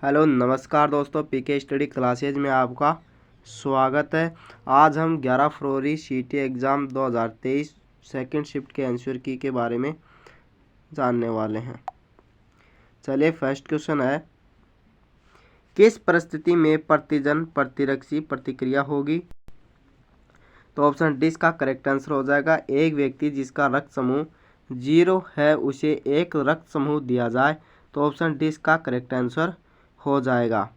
Hello नमस्कार दोस्तों, पीके study classes में आपका स्वागत है। आज हम 11 फरवरी सीटी एग्ज़ाम 2023 सेकंड शिफ्ट के आंसर की के बारे में जानने वाले हैं। चलिए, फर्स्ट क्वेश्चन है, किस परिस्थिति में प्रतिजन प्रतिरक्षी प्रतिक्रिया होगी? तो ऑप्शन डी इसका करेक्ट आंसर हो जाएगा। एक व्यक्ति जिसका रक्त समूह 0 है उसे एक रक्त समूह दिया जाए, तो ऑप्शन डी इसका करेक्ट आंसर हो जाएगा।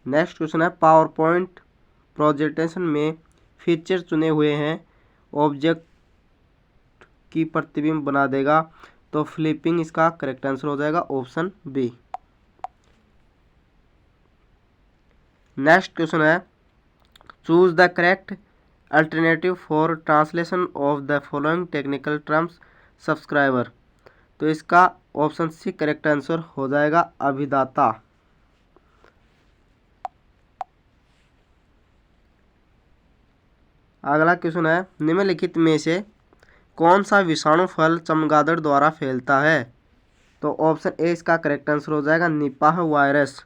नेक्स्ट क्वेश्चन है, पावर पॉइंट प्रेजेंटेशन में फीचर चुने हुए हैं ऑब्जेक्ट की प्रतिबिंब बना देगा, तो फ्लिपिंग इसका करेक्ट आंसर हो जाएगा, ऑप्शन बी। नेक्स्ट क्वेश्चन है, choose the correct alternative for translation of the following technical terms subscriber, तो इसका ऑप्शन सी करेक्ट आंसर हो जाएगा, अभिदाता। अगला क्वेश्चन है, निम्नलिखित में से कौन सा विषाणु फल चमगादड़ द्वारा फैलता है? तो ऑप्शन ए इसका करेक्ट आंसर हो जाएगा, निपाह वायरस।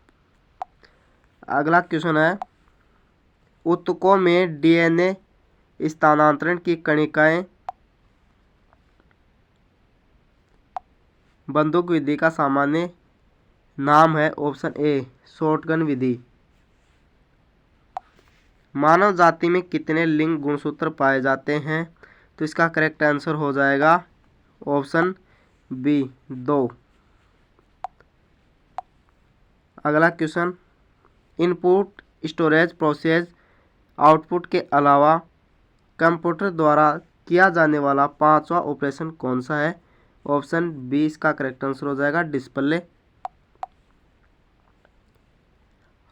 अगला क्वेश्चन है, ऊतकों में डीएनए स्थानांतरण की कणिकाएं बंदूक विधि का सामान्य नाम है, ऑप्शन ए शॉटगन विधि। मानव जाति में कितने लिंग गुणसूत्र पाए जाते हैं? तो इसका करेक्ट आंसर हो जाएगा, ऑप्शन बी 2। अगला question, input storage process output के अलावा कंप्यूटर द्वारा किया जाने वाला पांचवा ऑपरेशन कौन सा है? ऑप्शन बी इसका करेक्ट आंसर हो जाएगा, डिस्प्ले।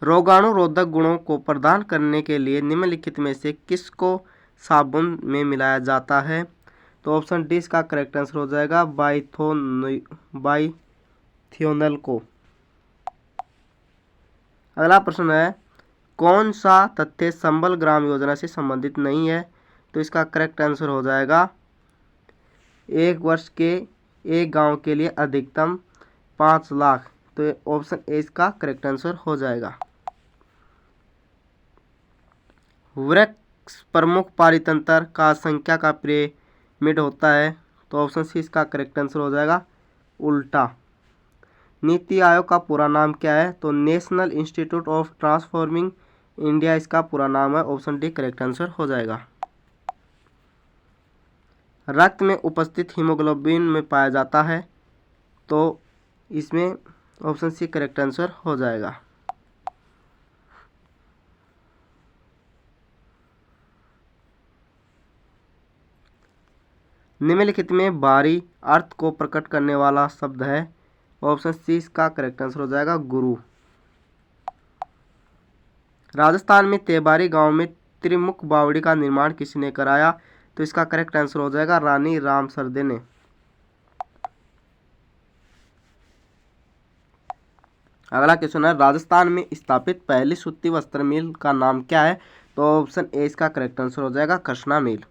रोगाणुरोधक गुणों को प्रदान करने के लिए निम्नलिखित में से किसको साबुन में मिलाया जाता है? तो ऑप्शन डी इसका करेक्ट आंसर हो जाएगा, बाइथियोनल को। अगला प्रश्न है, कौन सा तथ्य संबल ग्राम योजना से संबंधित नहीं है? तो इसका करेक्ट आंसर हो जाएगा, एक वर्ष के एक गांव के लिए अधिकतम 5 लाख, तो ऑप्शन ए इसका करेक्ट आंसर हो जाएगा। वृक्ष प्रमुख पारितंत्र का संख्या का पिरामिड होता है, तो ऑप्शन सी इसका करेक्ट आंसर हो जाएगा, उल्टा। नीति आयोग का पूरा नाम क्या है? तो national institute of transforming India इसका पूरा नाम है, ऑप्शन डी करेक्ट आंसर हो जाएगा। रक्त में उपस्थित हीमोग्लोबिन में पाया जाता है, तो इसमें ऑप्शन सी करेक्ट आंसर हो जाएगा। निम्नलिखित में बाहरी अर्थ को प्रकट करने वाला शब्द है, ऑप्शन सी इसका करेक्ट आंसर हो जाएगा, गुरु। राजस्थान में तेबारी गांव में त्रिमुख बावड़ी का निर्माण किसने कराया? तो इसका करेक्ट आंसर हो जाएगा, रानी रामसरदे ने। अगला क्वेश्चन है, राजस्थान में स्थापित पहली सूती वस्त्र मिल का नाम क्या है? तो ऑप्शन ए इसका करेक्ट आंसर हो जाएगा, कृष्णा मिल।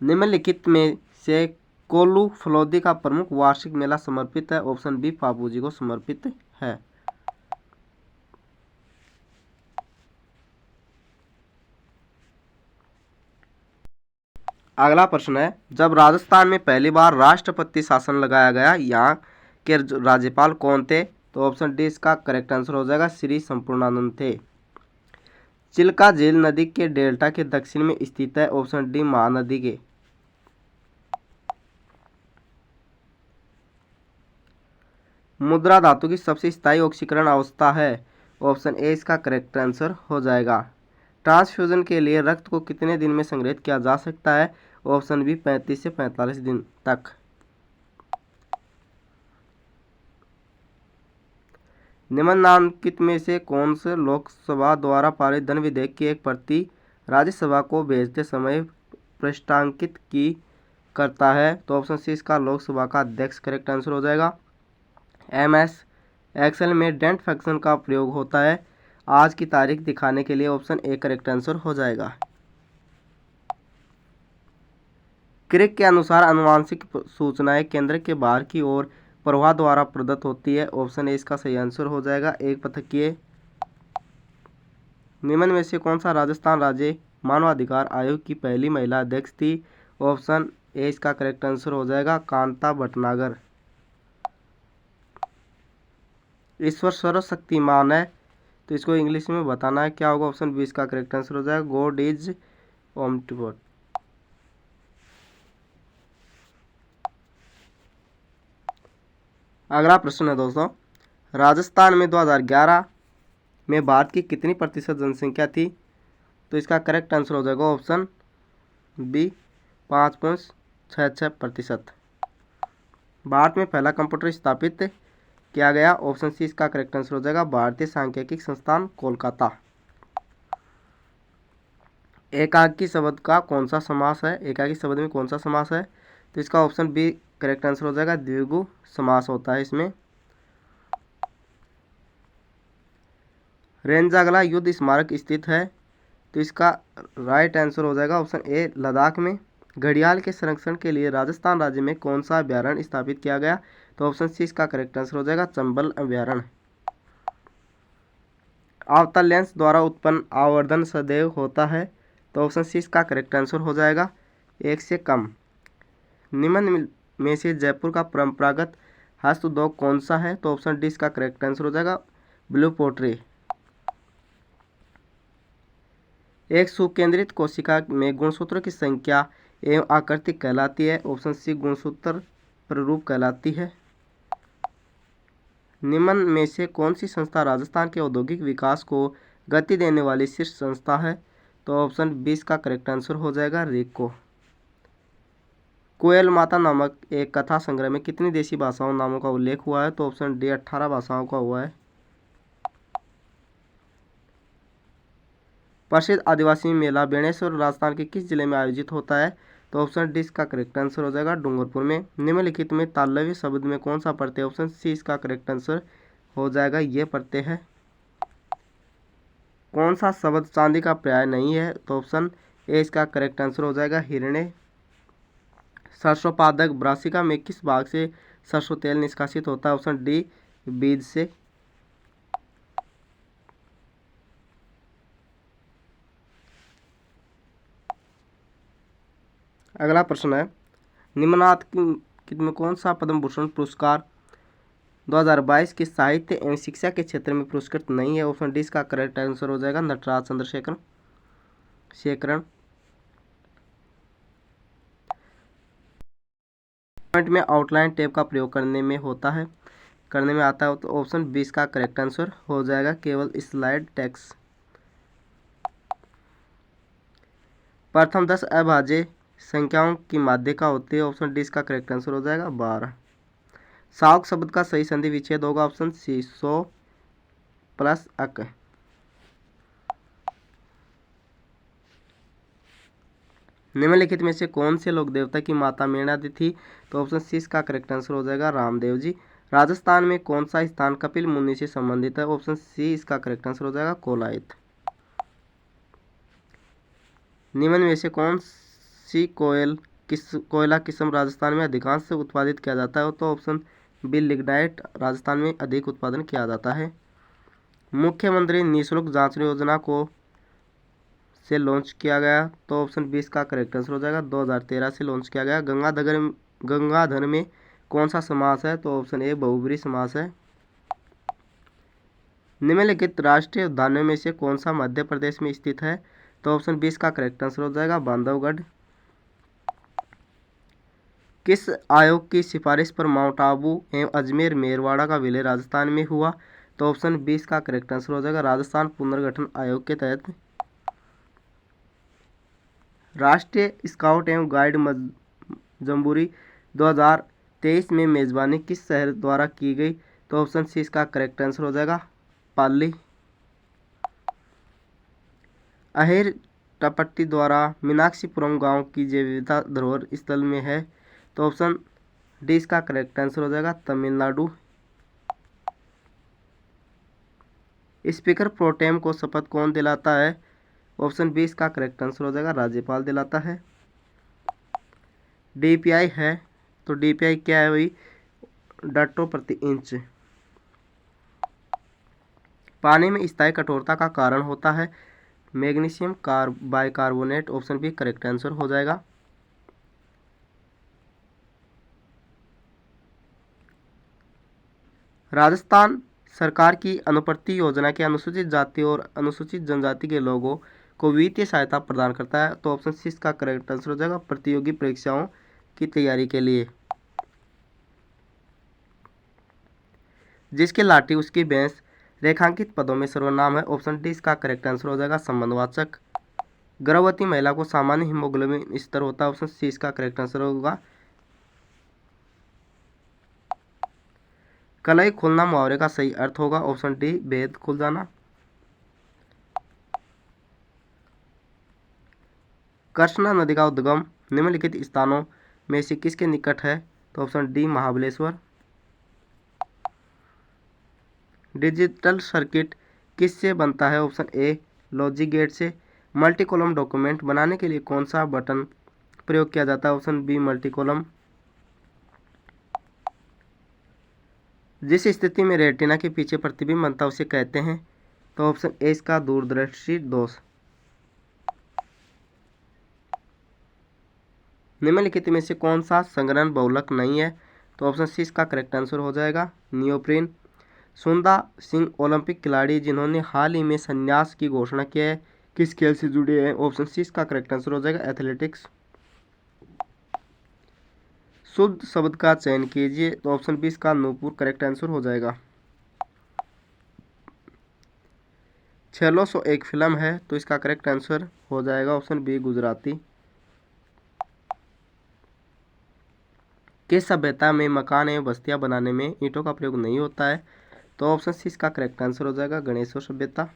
निम्नलिखित में से कोल्लू फलोदी का प्रमुख वार्षिक मेला समर्पित है, ऑप्शन बी बापूजी को समर्पित है। अगला प्रश्न है, जब राजस्थान में पहली बार राष्ट्रपति शासन लगाया गया, यहाँ के राज्यपाल कौन थे? तो ऑप्शन डी इसका करेक्ट आंसर हो जाएगा, श्री संपूर्णानंद थे। चिल्का झील नदी के डेल्टा के दक्षिण में स्थित है, ऑप्शन डी महानदी के। मुद्रा धातु की सबसे स्थायी ऑक्सीकरण अवस्था है, ऑप्शन ए इसका करेक्ट आंसर हो जाएगा। ट्रांसफ्यूजन के लिए रक्त को कितने दिन में संग्रहित किया जा सकता है? ऑप्शन बी 35 से 45 दिन तक। निम्नलिखित में से कौन से लोकसभा द्वारा पारित धन विधेयक की एक प्रति राज्यसभा को भेजते समय प्रस्तावित की करता है? तो ऑप्शन सी इसका लोकसभा का अध्यक्ष करेक्ट आंसर हो जाएगा। MS एक्सेल में डेंट फंक्शन का प्रयोग होता है, आज की तारीख दिखाने के लिए, ऑप्शन ए करेक्ट आंसर हो जाएगा। क्रिक के अनुसार आनुवांशिक सूचनाएं केंद्र के बाहर की ओर प्रवाह द्वारा प्रदत्त होती है। ऑप्शन ए इसका सही आंसर हो जाएगा। एक पथकीय। निम्न में से कौन सा राजस्थान राज्य मानवाधिकार आयोग की पहली महिला अध्यक्ष थी? ऑप्शन ए इसका करेक्ट आंसर हो जाएगा कांता भटनागर। ईश्वर सर्वशक्तिमान है, तो इसको इंग्लिश में बताना है क्या होगा। ऑप्शन बी इसका करेक्ट आंसर हो जाएगा गॉड इज ओमनिपोटेंट। अगला प्रश्न है दोस्तों, राजस्थान में 2011 में भारत की कितनी प्रतिशत जनसंख्या थी? तो इसका करेक्ट आंसर हो जाएगा ऑप्शन बी 5.66%। भारत में पहला कंप्यूटर स्थापित किया गया। ऑप्शन सी इसका करेक्ट आंसर हो जाएगा भारतीय सांख्यिकी संस्थान कोलकाता। एकाकी शब्द का कौन सा समास है? एकाकी शब्द में कौन सा समास है? तो इसका ऑप्शन बी करेक्ट आंसर हो जाएगा द्विगु समास होता है इसमें। रेंजागला युद्ध स्मारक स्थित है, तो इसका राइट आंसर हो जाएगा ऑप्शन ए लद्दाख में। घड़ियाल के संरक्षण के लिए राजस्थान राज्य में कौन सा अभ्यारण्य स्थापित किया गया? तो ऑप्शन सी इसका करेक्ट आंसर हो जाएगा चंबल अभ्यारण्य। अवतल लेंस द्वारा उत्पन्न आवर्धन सदैव होता है, तो ऑप्शन सी इसका करेक्ट आंसर हो जाएगा 1 से कम। निम्न में से जयपुर का परंपरागत हस्तउद्योग कौन सा है? तो ऑप्शन डी इसका करेक्ट आंसर हो जाएगा ब्लू पोट्री। एक सुकेंद्रित कोशिका में गुणसूत्रों की संख्या एवं आकृति कहलाती है। ऑप्शन सी गुणसूत्र प्ररूप कहलाती है। निम्न में से कौन सी संस्था राजस्थान के औद्योगिक विकास को गति देने वाली शीर्ष संस्था है? तो ऑप्शन 20 का करेक्ट आंसर हो जाएगा रेको। कोयल माता नामक एक कथा संग्रह में कितनी देशी भाषाओं नामों का उल्लेख हुआ है? तो ऑप्शन डी 18 भाषाओं का हुआ है। प्रसिद्ध आदिवासी मेला बेणेश्वर राजस्थान के किस जिले में आयोजित होता है? तो ऑप्शन डी इसका करेक्ट आंसर हो जाएगा डूंगरपुर में। निम्नलिखित में तालव्य शब्द में कौन सा प्रत्यय? ऑप्शन सी इसका करेक्ट आंसर हो जाएगा ये प्रत्यय है। कौन सा शब्द चांदी का पर्याय नहीं है? तो ऑप्शन ए इसका करेक्ट आंसर हो जाएगा हिरण्य। सरसों पादक ब्रासिका में किस भाग से सरसों तेल निष्कासित होता है? ऑप्शन डी बीज से। अगला प्रश्न है, निम्नलिखित में कौन सा पद्म भूषण पुरस्कार 2022 के साहित्य एवं शिक्षा के क्षेत्र में पुरस्कृत नहीं है? ऑप्शन डी इसका करेक्ट आंसर हो जाएगा नटराज चंद्रशेखरन। पॉइंट में आउटलाइन टेप का प्रयोग करने में आता है, तो ऑप्शन 20 का करेक्ट आंसर हो जाएगा केवल स्लाइड टेक्स्ट। प्रथम 10 अभाज्य संख्याओं की माध्यिका होती है। ऑप्शन डी इसका करेक्ट आंसर हो जाएगा 12। साउक शब्द का सही संधि विच्छेद होगा। ऑप्शन सी 100 प्लस अक। निम्नलिखित में से कौन से लोक देवता की माता मीणादी थी? तो ऑप्शन सी इसका करेक्ट आंसर हो जाएगा रामदेव जी। राजस्थान में कौन सा स्थान कपिल मुनि से संबंधित है? ऑप्शन सी इसका करेक्ट आंसर हो जाएगा कोलायत। निम्न में से कौन सी कोयला किस्म राजस्थान में अधिकांश से उत्पादित किया जाता है? तो ऑप्शन बी लिग्नाइट राजस्थान में अधिक उत्पादन किया जाता है। मुख्यमंत्री निःशुल्क जांच योजना को से लॉन्च किया गया, तो ऑप्शन 20 का करेक्ट आंसर हो जाएगा 2013 से लॉन्च किया गया। गंगाधर में कौन सा समास है? तो ऑप्शन ए बहुब्रीहि समास है। निम्नलिखित राष्ट्रीय उद्यानों में से कौन सा मध्य प्रदेश में स्थित है? तो ऑप्शन 20 का करेक्ट आंसर हो जाएगा बांधवगढ़। किस आयोग की सिफारिश पर माउंट आबू एवं अजमेर मेरवाड़ा का विलय राजस्थान में हुआ? तो ऑप्शन 20 का करेक्ट आंसर हो जाएगा राजस्थान पुनर्गठन आयोग के तहत। राष्ट्रीय स्काउट एवं गाइड जम्बूरी 2023 में मेजबानी किस शहर द्वारा की गई? तो ऑप्शन सी इसका करेक्ट आंसर हो जाएगा पाली। अहिर टपट्टी द्वारा मीनाक्षीपुरम गांव की जैव विविधता धरोहर स्थल में है, तो ऑप्शन डी इसका करेक्ट आंसर हो जाएगा तमिलनाडु। स्पीकर प्रोटेम को शपथ कौन दिलाता है? ऑप्शन बी इसका करेक्ट आंसर हो जाएगा राज्यपाल दिलाता है। डीपीआई है, तो डीपीआई क्या है? वही डॉटो प्रति इंच। पानी में स्थायी कठोरता का कारण होता है magnesium bicarbonate. Option B correct answer हो जाएगा। राजस्थान सरकार की अनुप्रति योजना के अनुसूचित जाति और अनुसूचित जनजाति के लोगों को वित्तीय सहायता प्रदान करता है। तो ऑप्शन सी इसका करेक्ट आंसर हो जाएगा प्रतियोगी परीक्षाओं की तैयारी के लिए। जिसकी लाठी उसकी भैंस रेखांकित पदों में सर्वनाम है। ऑप्शन डी इसका करेक्ट आंसर हो जाएगा संबंधवाचक। गर्भवती महिला को सामान्य हीमोग्लोबिन स्तर होता है। ऑप्शन सी इसका करेक्ट आंसर होगा। कलई खुलना मुहावरे का सही अर्थ होगा। ऑप्शन डी भेद खुल जाना। कृष्णा नदी का उद्गम निम्नलिखित स्थानों में से किसके निकट है। तो option D Mahabaleshwar. Digital circuit किससे बनता है। ऑप्शन ए लॉजिक गेट से। मल्टी कॉलम डॉक्यूमेंट बनाने के लिए कौन सा बटन प्रयोग किया जाता है। Option B multi column. जिस स्थिति में रेटिना के पीछे प्रतिबिंब बनता है उसे कहते हैं। तो ऑप्शन ए इसका दूरदृष्टि दोष। निम्नलिखित में से कौन सा संघनन बहुलक नहीं है। तो ऑप्शन सी इसका करेक्ट आंसर हो जाएगा नियोप्रीन। सुंदर सिंह ओलंपिक खिलाड़ी जिन्होंने हाल ही में संन्यास की घोषणा की है किस खेल से जुड़े हैं। ऑप्शन सी इसका करेक्ट आंसर हो जाएगा एथलेटिक्स। शुद्ध शब्द का चयन कीजिए। तो ऑप्शन बी इसका नूपुर करेक्ट आंसर हो जाएगा। 600 एक फिल्म है तो इसका करेक्ट आंसर हो जाएगा ऑप्शन बी गुजराती। किस सभ्यता में मकान एवं बस्तियां बनाने में ईंटों का प्रयोग नहीं होता है। तो ऑप्शन सी इसका करेक्ट आंसर हो जाएगा गणेशों सभ्यता।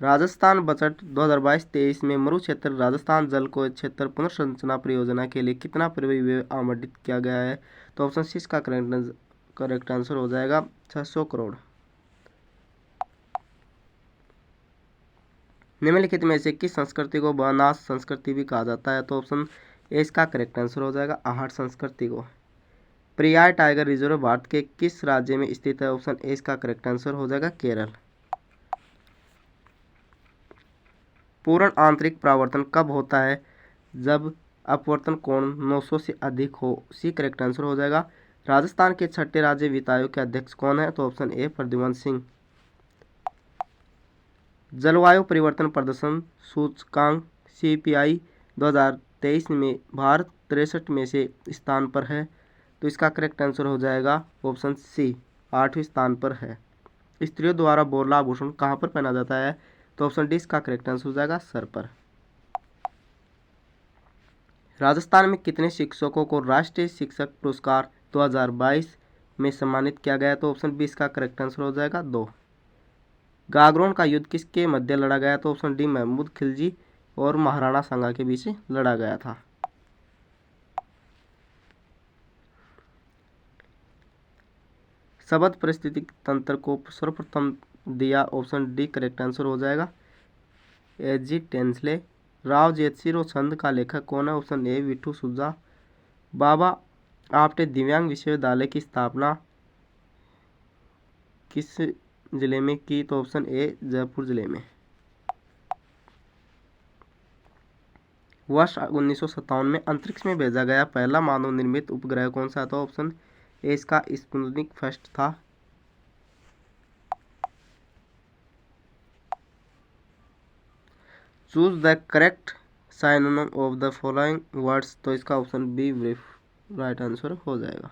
राजस्थान बजट 2022-23 में मरु क्षेत्र राजस्थान जल को क्षेत्र पुनर्संरचना परियोजना के लिए कितना परिव्यय आवंटित किया गया है। तो ऑप्शन सी इसका करेक्ट आंसर हो जाएगा 600 करोड़। निम्नलिखित में से किस संस्कृति को बनास संस्कृति भी कहा जाता है। तो ऑप्शन ए इसका करेक्ट आंसर हो जाएगा आहट संस्कृति को। पेरियार टाइगर रिजर्व भारत के किस राज्य में स्थित है। ऑप्शन ए इसका करेक्ट आंसर हो जाएगा केरल। पूर्ण आंतरिक परावर्तन कब होता है। जब अपवर्तन कोण 900 से अधिक हो। सी करेक्ट आंसर हो जाएगा। राजस्थान के छठे राज्य वित्त आयोग के अध्यक्ष कौन है। तो ऑप्शन ए प्रद्युमन सिंह। जलवायु परिवर्तन प्रदर्शन सूचकांक CPI 2023 में भारत 63 में से स्थान पर है। तो इसका करेक्ट आंसर हो जाएगा ऑप्शन सी 8वें स्थान पर है। स्त्रियों द्वारा बोरला आभूषण कहाँ पर पहना जाता है। तो ऑप्शन डी इसका करेक्ट आंसर हो जाएगा सर पर। राजस्थान में कितने शिक्षकों को राष्ट्रीय शिक्षक पुरस्कार 2022 में सम्मानित किया गया। तो ऑप्शन बी इसका करेक्ट आंसर हो जाएगा 2। गागरोन का युद्ध किसके मध्य लड़ा गया। तो ऑप्शन डी महमूद खिलजी और महाराणा सांगा के बीच लड़ा गया था। शब्द परिस्थितिक तंत्र को सर्वप्रथम दिया। ऑप्शन डी करेक्ट आंसर हो जाएगा एजी टेंसले। राव जेतसिरो छंद का लेखक कौन है। ऑप्शन ए विठू सुजा। बाबा आपटे दिव्यांग विश्वविद्यालय की स्थापना किस जिले में की। तो ऑप्शन ए जयपुर जिले में। वर्ष 1957 में अंतरिक्ष में भेजा गया पहला मानव निर्मित उपग्रह कौन सा था। ऑप्शन ए इसका स्पुतनिक फर्स्ट था। Choose the correct synonym of the following words. तो इसका option B brief right answer हो जाएगा।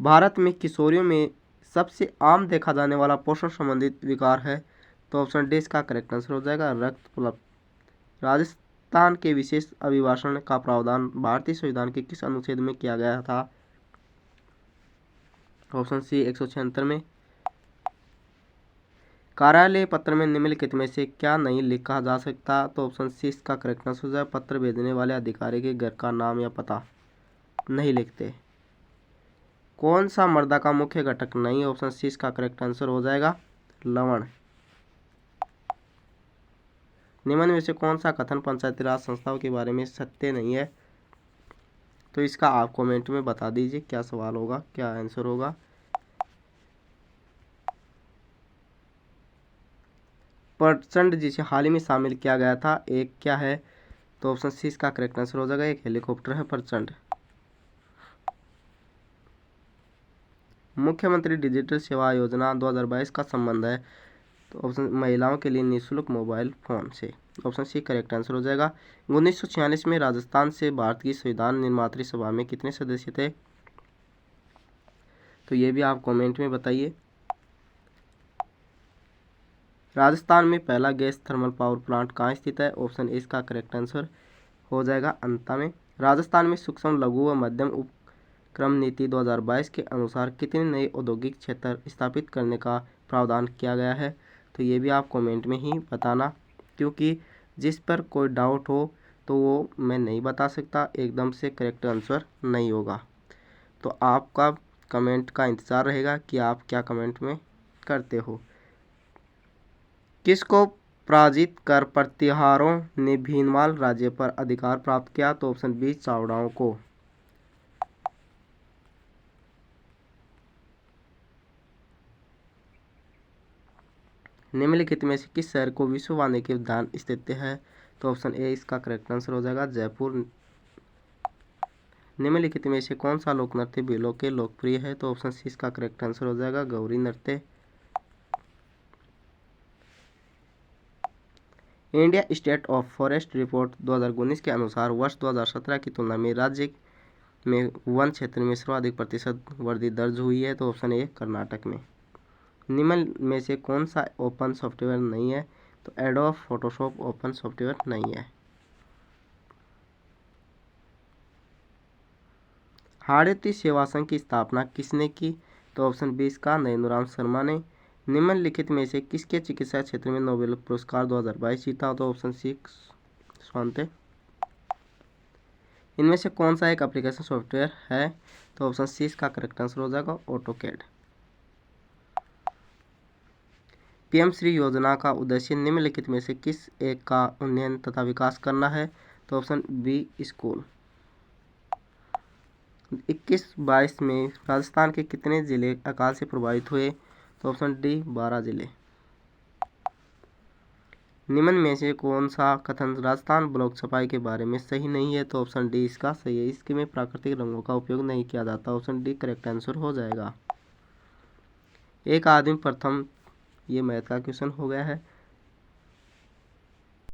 भारत में किशोरियों में सबसे आम देखा जाने वाला पोषण संबंधित विकार है। तो ऑप्शन डी इसका करेक्ट आंसर हो जाएगा रक्त प्लप। राजस्थान के विशेष अभिभाषण का प्रावधान भारतीय संविधान के किस अनुच्छेद में किया गया था। ऑप्शन सी 176 में। कार्यालय पत्र में निम्नलिखित में से क्या नहीं लिखा जा सकता। तो ऑप्शन सी इसका करेक्ट आंसर हो जाएगा पत्र भेजने वाले अधिकारी के घर का नाम या पता नहीं लिखते। कौन सा मृदा का मुख्य घटक नहीं। ऑप्शन सी इसका करेक्ट आंसर हो जाएगा लवण। निम्न में से कौन सा कथन पंचायती राज संस्थाओं के बारे में सत्य नहीं है? तो इसका आप कमेंट में बता दीजिए क्या सवाल होगा, क्या आंसर होगा। प्रचंड जिसे हाल ही में शामिल किया गया था, एक क्या है? तो ऑप्शन सी इसका करेक्ट आंसर हो जाएगा, एक हेलीकॉप्टर है प्रचंड। मुख्यमंत्री डिजिटल सेवा योजना 2022 का संबंध है? तो ऑप्शन महिलाओं के लिए निःशुल्क मोबाइल फोन से, ऑप्शन सी करेक्ट आंसर हो जाएगा। 1946 में राजस्थान से भारत की संविधान निर्मात्री सभा में कितने सदस्य थे? तो ये भी आप कमेंट में बताइए। राजस्थान में पहला गैस थर्मल पावर प्लांट कहाँ स्थित है? ऑप्शन ए इसका करेक्ट आंसर हो जाएगा अंता में। राजस्थान में सूक्ष्म लघु व मध्यम उपक्रम नीति 2022 के अनुसार कितने नए औद्योगिक क्षेत्र स्थापित करने का प्रावधान किया गया है? तो ये भी आप कमेंट में ही बताना, क्योंकि जिस पर कोई डाउट हो तो वो मैं नहीं बता सकता, एकदम से करेक्ट आंसर नहीं होगा। तो आपका कमेंट का इंतज़ार रहेगा कि आप क्या कमेंट में करते हो। किसको पराजित कर प्रतिहारों ने भीनमाल राज्य पर अधिकार प्राप्त किया? तो ऑप्शन बी चावड़ाओं को। निम्नलिखित में से किस शहर को विश्व वानिकी उद्यान स्थित है? तो ऑप्शन ए इसका करेक्ट आंसर हो जाएगा जयपुर। निम्नलिखित में से कौन सा लोक नृत्य भीलों के लोकप्रिय है? तो ऑप्शन सी इसका करेक्ट आंसर हो जाएगा गौरी नृत्य। India state of forest report 2019 के अनुसार वर्ष 2017 की तुलना में राज्य में वन क्षेत्र में सर्वाधिक प्रतिशत वृद्धि दर्ज हुई है? तो ऑप्शन ए कर्नाटक में। निम्न में से कौन सा ओपन सॉफ्टवेयर नहीं है? तो एडोब फोटोशॉप ओपन सॉफ्टवेयर नहीं है। भारतीय सेवा संघ की स्थापना किसने की? तो ऑप्शन बी इसका नरेंद्र शर्मा ने। निम्नलिखित में से किसके चिकित्सा क्षेत्र में नोबेल पुरस्कार 2022 जीता? तो ऑप्शन सी स्वांते। इनमें से कौन सा एक एप्लीकेशन सॉफ्टवेयर है? तो ऑप्शन सी इसका करेक्ट आंसर हो जाएगा ऑटोकैड। पीएम श्री योजना का उद्देश्य निम्नलिखित में से किस एक का उन्नयन तथा विकास करना है? तो ऑप्शन बी स्कूल। 21-22 में राजस्थान के कितने जिले अकाल से प्रभावित हुए? तो ऑप्शन डी 12 जिले। निम्न में से कौन सा कथन राजस्थान ब्लॉक छपाई के बारे में सही नहीं है? तो ऑप्शन डी इसका सही है, इसके में प्राकृतिक रंगों का उपयोग नहीं किया जाता, ऑप्शन डी करेक्ट आंसर हो जाएगा। एक आदमी प्रथम, ये मैथ का क्वेश्चन हो गया है।